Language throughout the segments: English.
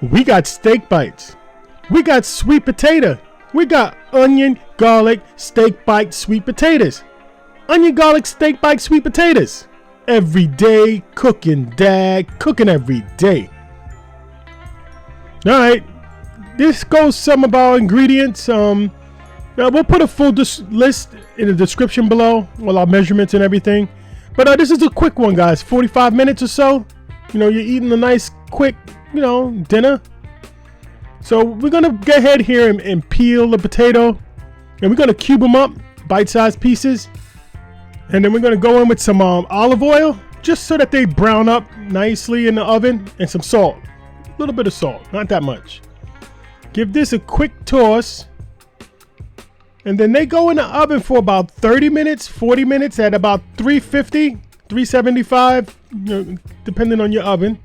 We got steak bites. We got sweet potato. We got onion, garlic, steak bite, sweet potatoes. Onion, garlic, steak bite, sweet potatoes. Every day cooking, Dad. Cooking every day. All right. This goes some of our ingredients. Now we'll put a full list in the description below, all our measurements and everything. But this is a quick one, guys. 45 minutes or so. You know, you're eating a nice, quick, dinner. So we're gonna go ahead here and peel the potato, and we're gonna cube them up, bite-sized pieces, and then we're gonna go in with some olive oil, just so that they brown up nicely in the oven, and some salt, a little bit of salt, not that much. Give this a quick toss, and then they go in the oven for about 30 minutes, 40 minutes at about 350, 375, depending on your oven.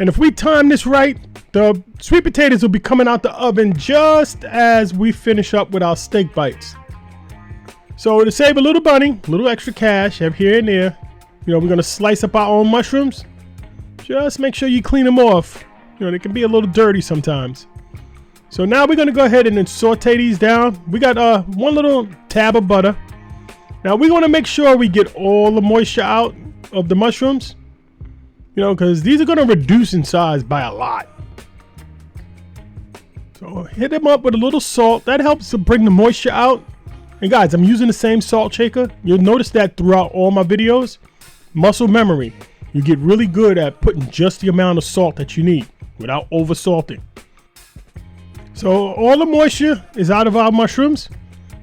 And if we time this right, the sweet potatoes will be coming out the oven just as we finish up with our steak bites. So to save a little money, a little extra cash, have here and there, we're going to slice up our own mushrooms. Just make sure you clean them off. They can be a little dirty sometimes. So now we're going to go ahead and then saute these down. We got one little tab of butter. Now we want to make sure we get all the moisture out of the mushrooms. Because these are going to reduce in size by a lot. So hit them up with a little salt. That helps to bring the moisture out. And guys, I'm using the same salt shaker. You'll notice that throughout all my videos. Muscle memory. You get really good at putting just the amount of salt that you need without over salting. So all the moisture is out of our mushrooms.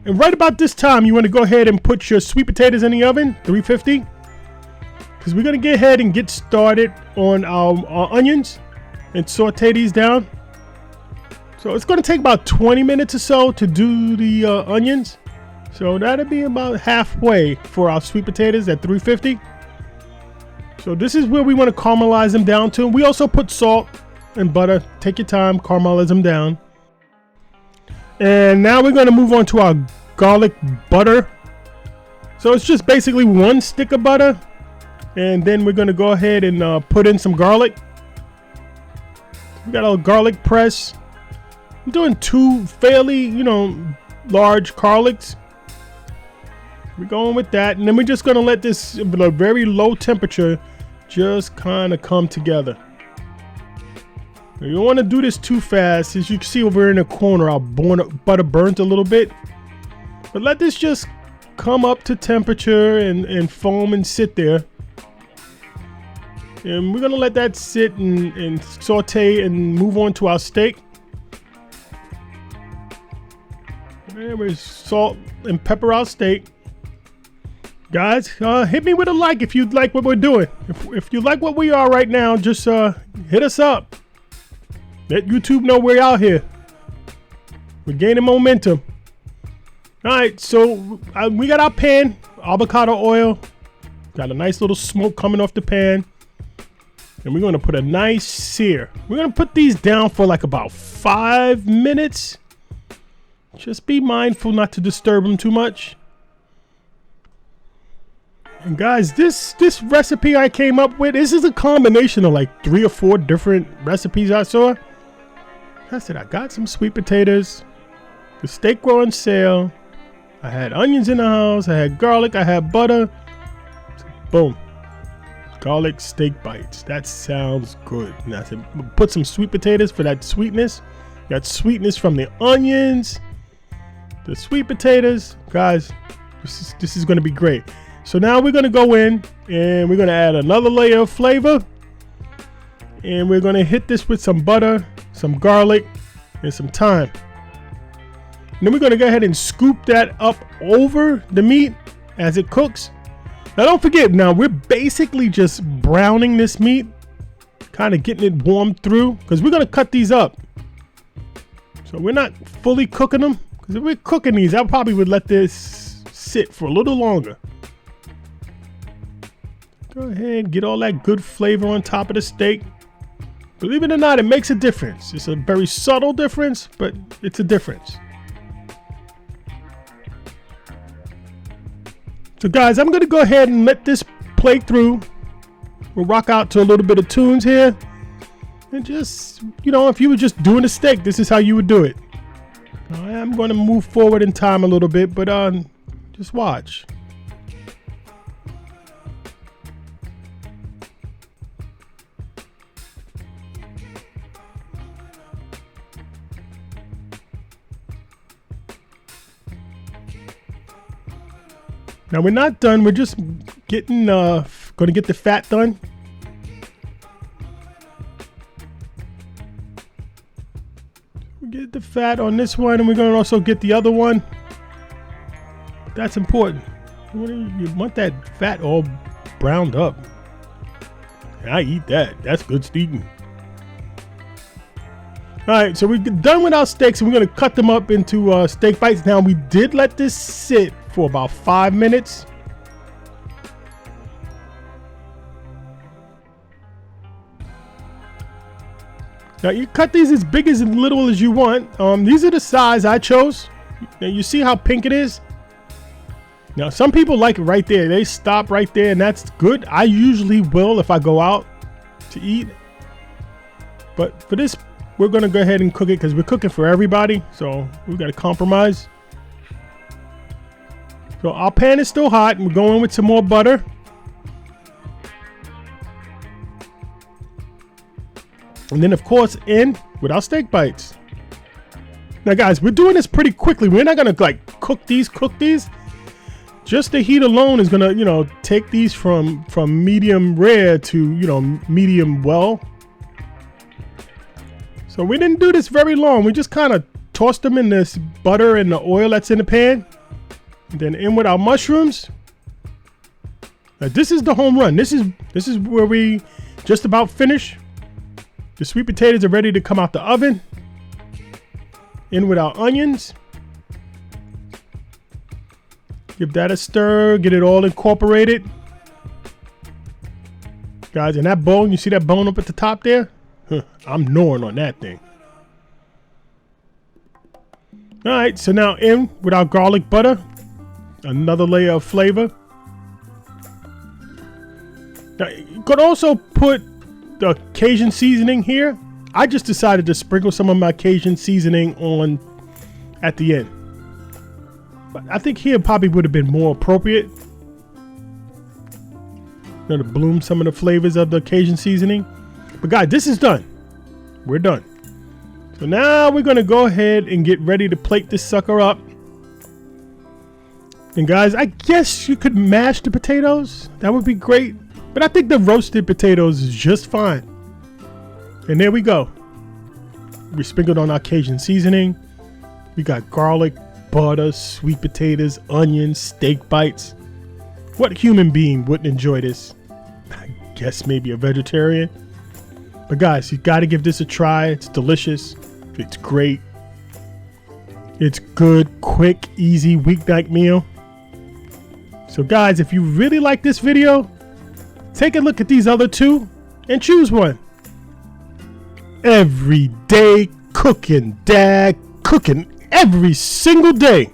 And right about this time, you want to go ahead and put your sweet potatoes in the oven, 350. Because we're going to get ahead and get started on our onions and saute these down. So it's going to take about 20 minutes or so to do the onions. So that'll be about halfway for our sweet potatoes at 350. So this is where we want to caramelize them down to. We also put salt and butter. Take your time, caramelize them down. And now we're going to move on to our garlic butter. So it's just basically one stick of butter. And then we're going to go ahead and put in some garlic. We got a garlic press. I'm doing two fairly, large garlics. We're going with that. And then we're just going to let this at a very low temperature just kind of come together. You don't want to do this too fast. As you can see over in the corner, our butter burnt a little bit. But let this just come up to temperature and foam and sit there. And we're going to let that sit and saute and move on to our steak. And we salt and pepper our steak. Guys, hit me with a like if you like what we're doing. If you like what we are right now, just hit us up. Let YouTube know we're out here. We're gaining momentum. All right, so we got our pan, avocado oil. Got a nice little smoke coming off the pan. And we're going to put a nice sear. We're going to put these down for like about 5 minutes. Just be mindful not to disturb them too much. And guys, this recipe I came up with, this is a combination of like 3 or 4 different recipes I saw. I said I got some sweet potatoes. The steak were on sale. I had onions in the house. I had garlic. I had butter. Boom. Garlic steak bites. That sounds good. And I said, put some sweet potatoes for that sweetness. Got sweetness from the onions, the sweet potatoes. Guys, this is going to be great. So now we're going to go in and we're going to add another layer of flavor. And we're going to hit this with some butter, some garlic, and some thyme. And then we're going to go ahead and scoop that up over the meat as it cooks. Now don't forget, now we're basically just browning this meat, kind of getting it warmed through, because we're going to cut these up. So we're not fully cooking them, because if we're cooking these, I probably would let this sit for a little longer. Go ahead, get all that good flavor on top of the steak. Believe it or not, it makes a difference. It's a very subtle difference, but it's a difference. So guys, I'm going to go ahead and let this play through. We'll rock out to a little bit of tunes here. And just, you know, if you were just doing a steak, this is how you would do it. I am going to move forward in time a little bit, but just watch. Now we're not done. We're just getting going to get the fat done. We get the fat on this one, and we're going to also get the other one. That's important. You want that fat all browned up. I eat that. That's good steaking. All right, so we're done with our steaks, and we're going to cut them up into steak bites. Now we did let this sit for about 5 minutes. Now you cut these as big as little as you want. These are the size I chose. Now you see how pink it is? Now some people like it right there. They stop right there, and that's good. I usually will if I go out to eat. But for this, we're gonna go ahead and cook it because we're cooking for everybody. So we gotta compromise. So our pan is still hot, and we're going with some more butter. And then of course in with our steak bites. Now guys, we're doing this pretty quickly. We're not gonna like cook these. Just the heat alone is gonna, you know, take these from medium rare to, you know, medium well. So we didn't do this very long. We just kind of tossed them in this butter and the oil that's in the pan. And then in with our mushrooms. Now this is the home run. This is where we just about finished. The sweet potatoes are ready to come out the oven. In with our onions. Give that a stir. Get it all incorporated. Guys, and that bone, you see that bone up at the top there? I'm gnawing on that thing. All right, so now in with our garlic butter. Another layer of flavor. Now, you could also put the Cajun seasoning here. I just decided to sprinkle some of my Cajun seasoning on at the end. But I think here probably would have been more appropriate. You know, to bloom some of the flavors of the Cajun seasoning. But guys, this is done. We're done. So now we're going to go ahead and get ready to plate this sucker up. And guys, I guess you could mash the potatoes. That would be great. But I think the roasted potatoes is just fine. And there we go. We sprinkled on our Cajun seasoning. We got garlic, butter, sweet potatoes, onions, steak bites. What human being wouldn't enjoy this? I guess maybe a vegetarian. But guys, you got to give this a try. It's delicious. It's great. It's good, quick, easy weeknight meal. So guys, if you really like this video, take a look at these other two and choose one. Every day cooking, Dad, cooking every single day.